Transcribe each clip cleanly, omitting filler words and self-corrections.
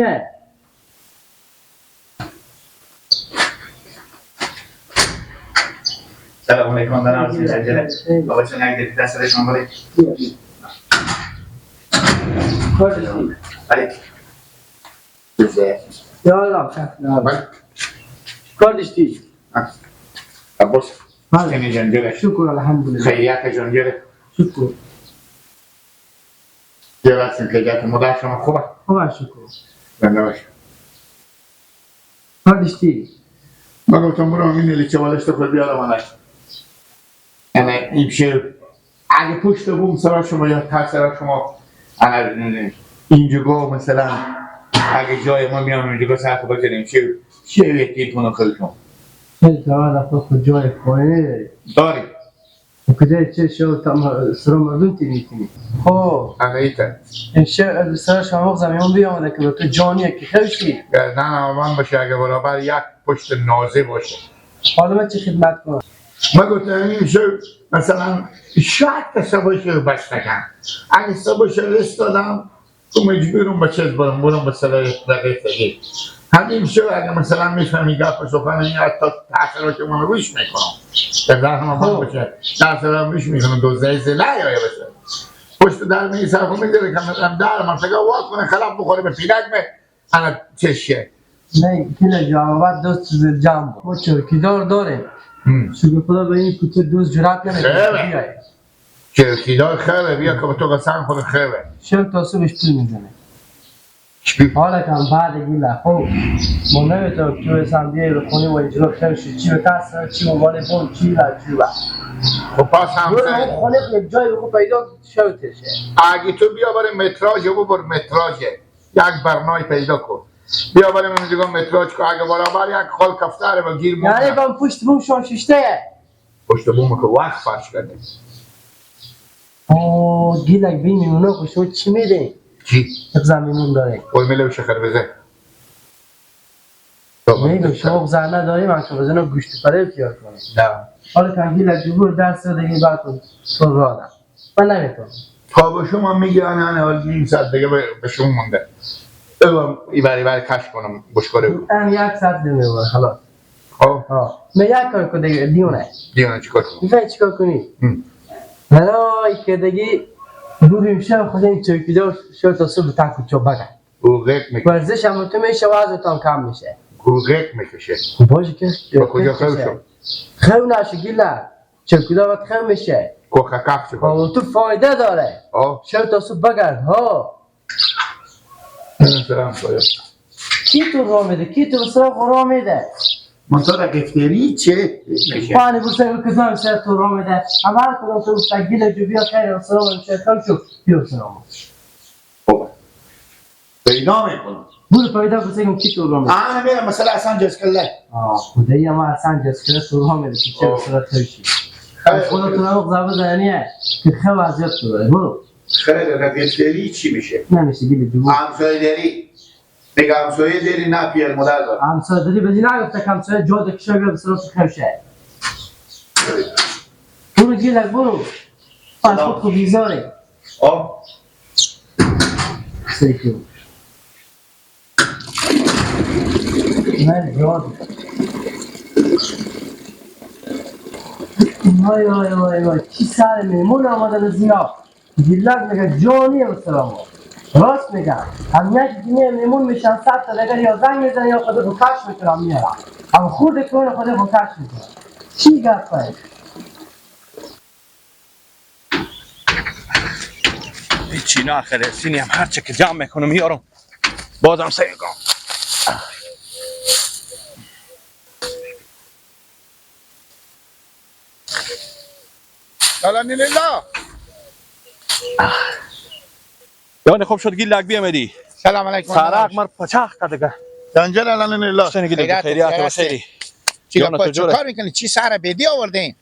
چینه؟ سلام علیکم دارم از جلجله بابا چون یک دست دست شما بله کارشتی بله یادم بله کارشتی عباس بله اینی جنجله شکر الحمدلله خیلیت جنجله شکر جلسین خیلیت مادر شما خوبه خوبه شکر بنده باشه کارشتی من گفتم برو همین لیچه بالش تو خود بیارم آنش یعنی این بشه اگه پشت بوم سرا شما یا تر سرا شما اینجا مثلا اگه جای ما میام اینجا سرخ بکنیم چه ویتیل کنم خودتون خیلی تا خود جای پایینه داری کده چه شو تام سر مردم تینی خب انگیته این شو سر شما زمین بیامده که تو جانیه که خیلی گردن آمان باشه اگه برابر یک پشت نازه باشه حالا من چه خدمت کنم ما گفتم این شو مثلا شاید که سبایش رو بسته کن اگه سبایش رو رست دادم تو مجبورم با چیز برم به صدای دقیقه همین شو اگه مثلا میفهمی گپ سخن این حتی تاثیرات که من روش میکنم در ذهن من باشه تاثیرات روش میکنم دوزه زله یا باشه پشت در می صرفو میذاره که مثلا در من فکر واق کنه خلاف بخوره به پیرک به انا چشه نه کلا جوابات دوست جام ما چوکیدار داریم شکر خدا به این کوچه دوست جرات نمیکنه چوکیدار خیره بیا که به تو قسم خود خیره شب تا صبحش پول میزنه حالا کم بعد گیله خب ما نمیتونم تو حسام بیایی رو خونی و اجرا خیلی چی به تاثیر چی موبایل بون چی را چی با خب پس هم برو خونه یک جای بخو پیدا شوتشه اگه تو بیا برای متراژ و ببر متراژ یک برنامه پیدا کن بیا برای من دیگه متراژ کو اگه برابر یک خال کفتاره و گیر مون یعنی با پشت بوم شون ششته پشت بوم که وقت فرش کرده اوه گیلک بینی اونا که شما چی میده؟ چی؟ یک زمینون داره قول میلو شخر بزه میگم شما زنه داری من که بزنم گوشت پره تیار کنم نه حالا که گیلک جبور درس دیگه بعد تو رادم من نمیتونم تا به شما میگه انا حال نیم ساعت دیگه به شما مونده ایبری کش کنم بشکاره بود هم یک ساعت نمیبره حالا خب من یک کار کنم دیونه دیونه چیکار کنم میفهمی چیکار کنی؟ برای که دیگه بریم شب خدا این چوکیدار شد تا صبح تا کوچه بگن گوگک میکشه ورزش هم تو میشه وزنتان کم میشه گوگک میکشه خب باشه که با کجا خیل شد؟ خیل نشه گیله چوکیدار باید خیل میشه کوخه کف چیکار تو فایده داره شب تا صبح بگرد ها سلام باید کی تو را میده؟ کی تو بسرا را میده؟ منطقه گفتری چه میشه؟ پانی بسرا کدام سر تو را میده اما هر کدام تو بسرا گیله جو بیا خیلی بسرا میشه کم شو بیا بسرا خوبه پیدا میکنم برو پیدا بسرا کی تو را میده؟ آنه میرم مثلا اصلا جز کله خدایی ما اصلا جز کله تو را میده که چه بسرا توشی خدا تو را مقضا بزنیه که خیلی وضعیت تو داره برو خیلی گفتری چی میشه؟ نمیشه گیله جو همسایه داری میگه همسایه داری نه پیر مادر دار همسایه داری بدی نگفته که همسایه جا دکشه بیا بسرا تو خیشه برو گیلک برو از خود خود بیزاری سیکو من جاد وای وای وای وای چی سر میمون آمدن از اینا گیلک میگه جانی بسرا راست میگم هم یک دینه میمون میشن 100 تا دیگر یا زنگ میزن یا خود رو کش میکنم میارم هم خود کنه خود رو کش میکنم چی گفته هیچی نه آخره سینی هم هرچه که جمع میکنم میارم بازم سیر کنم سلام لیلا یعنی خوب شد گیلک بیامدی سلام علیکم سارق مر پچاخ کدگه دنجل الان لیلا سنی گیلک خیریات و خیری چی کار میکنی چی سر بدی آوردین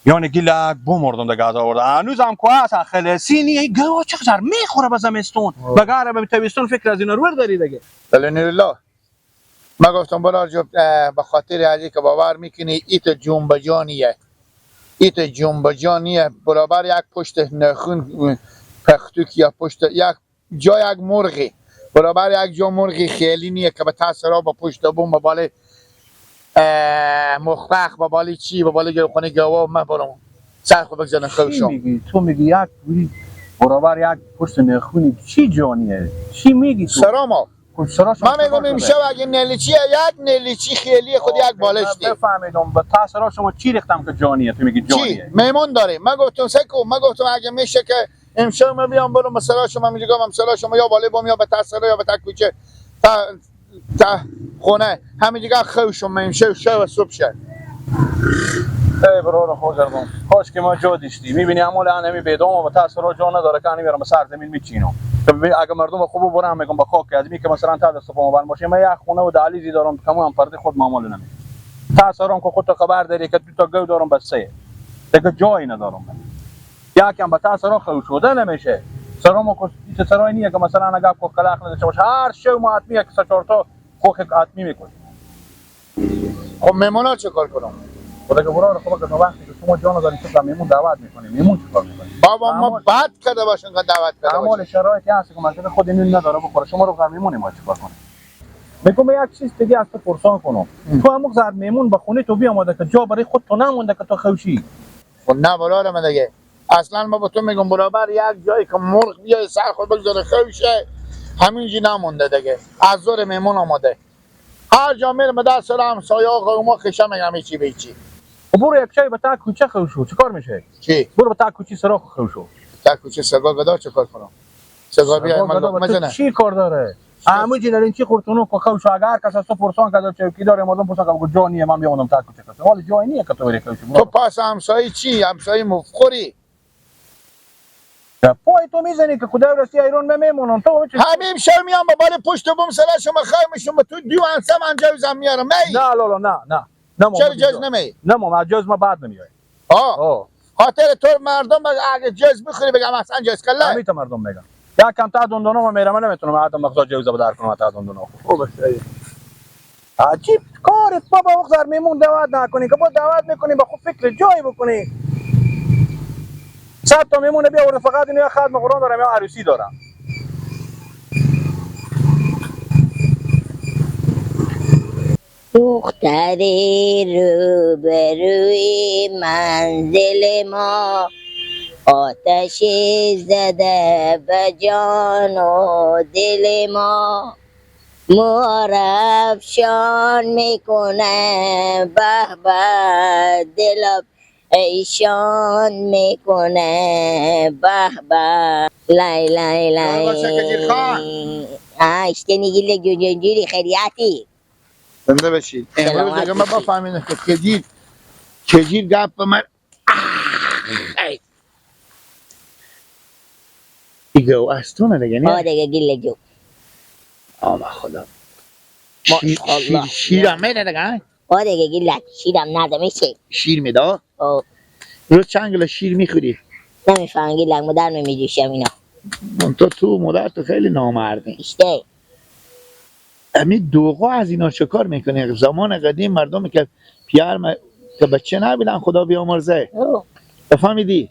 یعنی گیلک بمردم ده گاز آورده هنوزم کوه آخره سینی گوا چقدر میخوره به زمستون بگاره به تابستون فکر از اینا رو داری دیگه لیلا ما گفتم برار جو به خاطر ازی که باور میکنی ایت جنبجانیه ایت جنبجانیه برابر یک پشت نخون پختوک یا پشت یک جا یک مرغی برابر یک جو مرغی خیلی نیه که به تاثیرها با پشت بوم با بالی مخبخ با بالی چی با بالی گرخونه گوا من برم سر خود بگذارن چی خوشم. میگی؟ تو میگی یک پولی برابر یک پشت نخونی چی جانیه؟ چی میگی تو؟ سراما خب سراش من میگم امشب اگه نلیچیه یک نلیچی خیلی خود یک بالشتی. بفهمیدم به تاثیر شما چی ریختم که جانیه؟ تو میگی چی؟ جانیه. میمون داریم. من گفتم سکو من گفتم اگه میشه که امشب من بیام برم مثلا شما میگم مثلا شما یا بالا بام یا به تاثیر یا به کوچه تا خونه همین دیگه خوشم من امشب شب صبح شد. ای برادر خود کردم کاش که ما جا داشتی میبینی عمل انمی بدام و تاثیر جا نداره که انمی برام سر زمین میچینم تو اگه مردم خوب برام میگم با خاک ادمی که مثلا تا دست پا بند باشه من یک خونه و دهلیزی دارم کمو هم پرده خود معامله نمیشه تاثیرم که خودت خبر داری که دو تا گو دارم بس دیگه جایی ندارم من یکم به تاثیر خوش شده نمیشه سرامو که سرای نیه که مثلا اگه کو کلاخ نداشته باشه هر شو ما حتمیه که سه چهار تا خوک حتمی میکنه خب میمونا چه کار کنم؟ خدا که برادر خوبه که وقتی که شما جان دارید تو میمون دعوت میکنید میمون چیکار میکنید بابا ما بعد کرده باشن که دعوت کرده اعمال باشن. شرایطی هست که مرکز خود اینو نداره بخوره شما رو میمونیم ما چیکار کنیم میگم یک چیز دیگه از تو پرسان کنم تو هم زرد میمون به خونه تو بیاماده که جا برای خود تو نمونده که تو خوشی خب نه برادر من دیگه اصلا ما با تو میگم برابر یک جایی که مرغ بیای سر خود بگذاره خوشه همینجی نمونده دیگه از زور میمون آماده هر جا میرم در سر همسایه آقا ما خشم میگم چی به چی. برو یک چای به تا کوچه خوشو چیکار میشه چی؟ برو به تا کوچه سراخ خوشو تا کوچه سگا گدا چه کار کنم؟ سگا بیا مزنه چی کار داره همه جنرین چی خورتونو که خوشو اگر کس از تو پرسان کرده چوکی داره مردم پرسان که جانیه من بیاونم تا کوچه کس حالا جای نیه که تو بری خوشو تو پاس همسایه چی؟ همسایه مفخوری پای تو میزنی که خدا راستی ایران میمونن تو همین شب میام با بال پشت بوم سلا شما خواهی میشم با تو دیو انسم انجا میارم می نه لالا نه چرا جز نمی نه ماما جز ما بعد نمیای خاطر تو مردم اگه جز بخوری بگم اصلا جز کله همین تو مردم میگم یا کم تا دندونا ما میرم نمیتونم حتی مقدار جوزه بدار کنم تا دندونا خوبه عجیب کارت بابا وقت میمون دعوت نکنی که با دعوت میکنی با خود فکر جایی بکنی 100 تا میمونه بیا ورده فقط اینو خدمت قرآن دارم یا عروسی دارم دختر روبروی منزل ما آتش زده به جان و دل ما معرفشان میکنه به به دلم ایشان میکنه به به لای لای لای اشتنی گیل جوجنجوری خیریاتی زنده بشید امروز دیگه ما بفهمیم که کجیر گپ به من دیگه و استونه دیگه نه دیگه گیل جو آما خدا ماشاءالله شیر هم میده دیگه دیگه گیل شیرم نده میشه شیر میده روز چند گله شیر میخوری نمیفهم گیل مدر میجوشم اینا تو مادر تو خیلی نامردی اشته همین دوغا از اینا چه کار میکنه زمان قدیم مردم که پیار که بچه نبیدن خدا بیامرزه بفهمیدی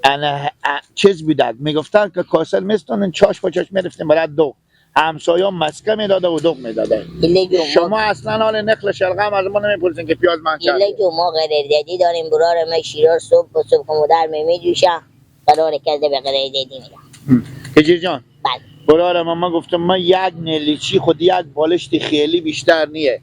انا چیز بیدد میگفتن که کاسل میستونن چاش با چاش میرفتیم برای دوغ همسایه مسکه میداده و دوغ میداده شما اصلا حال نخل شلغم از ما نمیپرسین که پیاز من کرد گله جو ما قراردادی داریم برار ما شیرار صبح و صبح مدر میجوشم قرار کرده به قراردادی میدم کجیر جان بله برای ما گفتم من یک نلیچی خود یک بالشت خیلی بیشتر نیه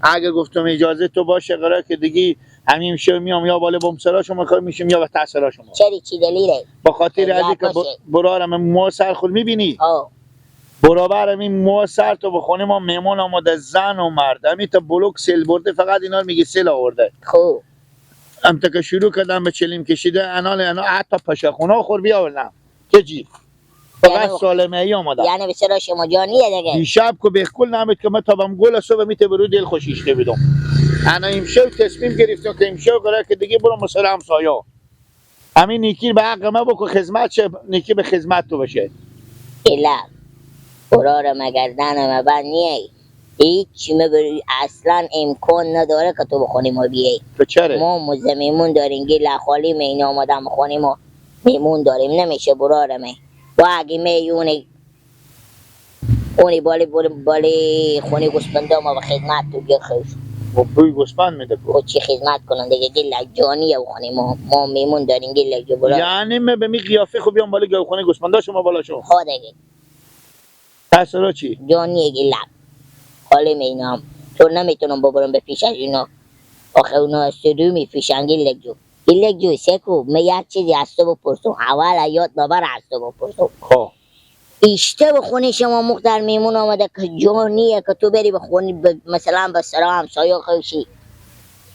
اگه گفتم اجازه تو باشه قرار که دیگه همین شو میام یا بالا بومسرا شما کار میشیم یا به تاثیرا شما چری چی دلیله با خاطر از که برای من مو سر خود میبینی برابر همین مو سر تو بخونه ما میمون آماده زن و مرد همین تا بلوک سیل برده فقط اینا میگه سیل آورده خوب ام تا که شروع کردم به چلیم کشیده انا حتی پشه خونه خور بیاوردم که جی فقط سالمه ای آمده یعنی به سرا شما جانیه دیگه دیشب که بخکل نمید که من تابم گل صبح میته برو دل خوشیش نمیدم انا امشب تصمیم گرفتم که امشب قرار که دیگه برو مثل همسایا همین نیکی به حق ما بکن خدمت شه نیکی به خدمت تو بشه ایلا برار مگردن ما بند نیه هیچ اصلا امکان نداره که تو بخونی ما بیایی تو چره؟ ما میمون داریم گیل خالی مینه آمدم بخونی ما میمون داریم نمیشه برار می و اگه میونه خونی بالی خونی گوسپنده ما به خدمت تو بیا خوش خب بوی گوسفند میده کو. خود چی خدمت کنن دیگه گلک جانیه و خونی ما میمون داریم گلک جو برا یعنی من به می قیافه خوب بیام بالا گوخونه گوسفندا شما بالا شو. ها دیگه پس را چی؟ جانیه گلک حالی مینام چون نمیتونم ببرم به پیش از اینا آخه اونا از سدو میفیشن گلک جو سکو من یک چیزی از تو بپرسم اول یاد ببر از تو بپرسم خب اشته به خونه شما مختر میمون آمده که جانیه که تو بری به خونه مثلا به سرا همسایه خوشی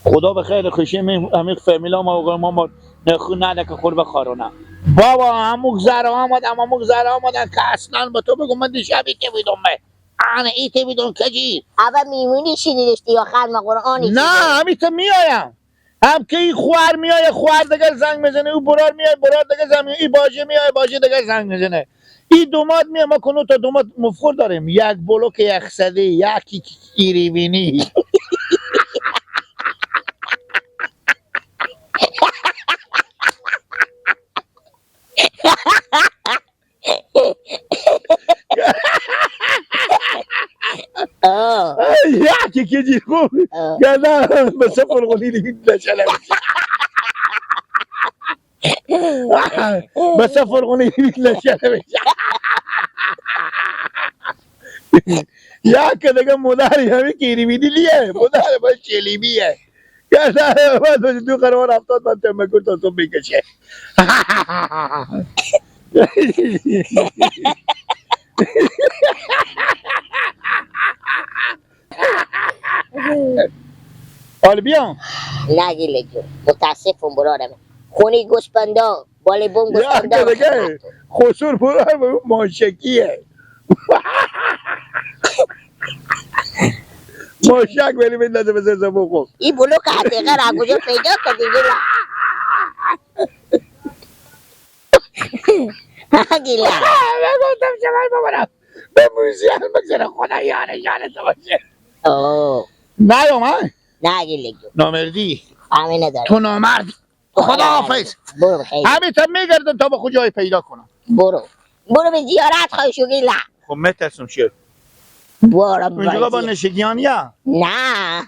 خدا به خیر خوشی همیق فامیلا ما نخون نده که خور بخارونه بابا هموک زره آمدن که اصلا با تو بگم من دیشبی که بیدم انا ایتی بیدم کجی اول میمونی شنیدشتی یا خرم قرآنی نه همیتا میایم هم که این خوار میایه خوار دگر زنگ میزنه او برار میایه برار دگر زنگ میزنه ای باجه میایه باجه دگر زنگ میزنه این دومات میایه ما کنو تا دومات مفخور داریم یک بلوک یک صده یکی ایری بینی یکی که جی خوب گذا بس فرغونی دیگه نشله بس فرغونی دیگه نشله یا که دیگه مداری همی که ایری بینی لیه مدار باید شلیبیه گذا باید دو قرار 70 من تمکر تا تو بکشه حالا بیام نگی لگو متاسفم برارم خونی گوسپندا بالی بوم یا گوسپندا که دیگه خسور برای ماشکیه ماشک بری بندازه به زرزه بخور این بلوک حدیقه را کجا پیدا کردی گلا گلا گفتم شما ببرم به موزیان بگذاره خدا یارتو باشه نه من نگی لگو نامردی همین ندارم تو نامرد خدا حافظ برو بخیر همین تا میگردم تا به کجای پیدا کنم برو به زیارت خواهشو گلا خب مترسم شد برو اونجا با نشگیان یا نه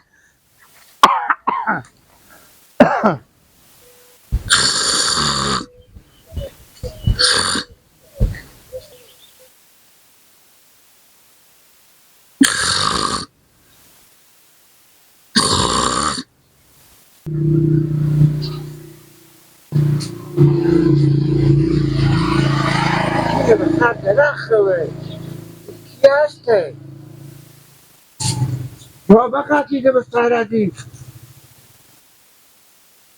کی هسته؟ بابا قطیده به سردی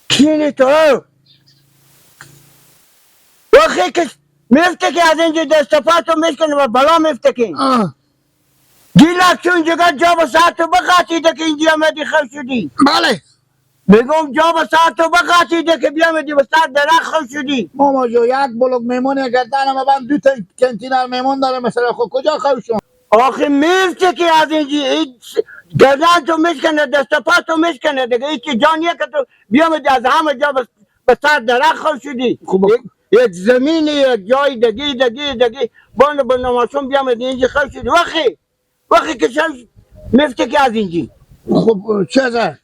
کینی تو؟ وقتی که میفته که از اینجا دست پاتو میشکنه و بلا میفته که گیلک چون جگه جا با ساعتو بقاتیده که اینجا آمدی خل شدی بله میگم جا با ساعتو بقاتیده که بیامدی با ساعت درخ خل شدی ماما جو یک بلوک میمون گردن ما من دو تا کنتینر میمون داره مثلا خب کجا خوشم آخه میفته که از اینجا گردن تو میشکنه دست پاتو میشکنه دیگه ایچی جانیه که تو بیامدی از همه جا با ساعت درخ خل شدی یک زمینی یک جای دگی بانو برنامه‌شون بیامدی اینجا خل شدی وقتی که شمس میفته که از اینجا خب چه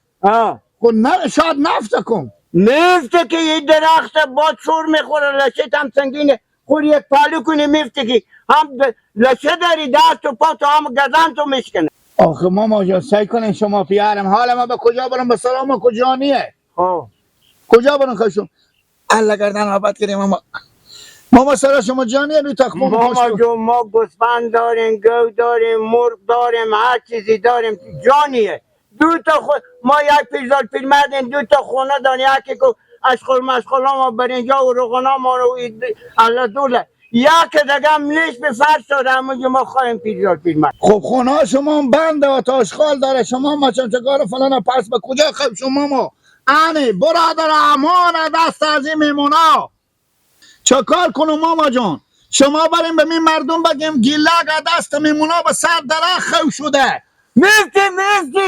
خب نه شاید نفت کن میفته که یه درخت با چور میخوره لشت هم سنگینه خور یک پالو کنی میفته که هم لشه داری دست و پا تو هم گردن تو میشکنه آخه ماما جان سعی کنین شما پیارم حالا ما به کجا برم به سلام کجا نیه کجا برم خشم الله گردن آباد کنیم ماما سر شما جانیه روی تخمون ماما جو ما گوسفند داریم گو داریم مرغ داریم هر چیزی داریم جانیه دو تا ما یک پیزال پیرمردیم دو تا خونه داریم یکی که اشخال مشخال ما برینجا و روغنا ما رو الله دوله یک دیگه هم نیست به فرش داره همونجا ما خواهیم پیزال پیرمرد خب خونه شما هم بنده و تاشخال داره شما مچنچگار فلان پس به کجا خب شما ما انی برادر امان دست از این میمونا چه کار کنم ماما جان شما بریم به می مردم بگیم گیلک دست میمونا به سر درخت خو شده میفتی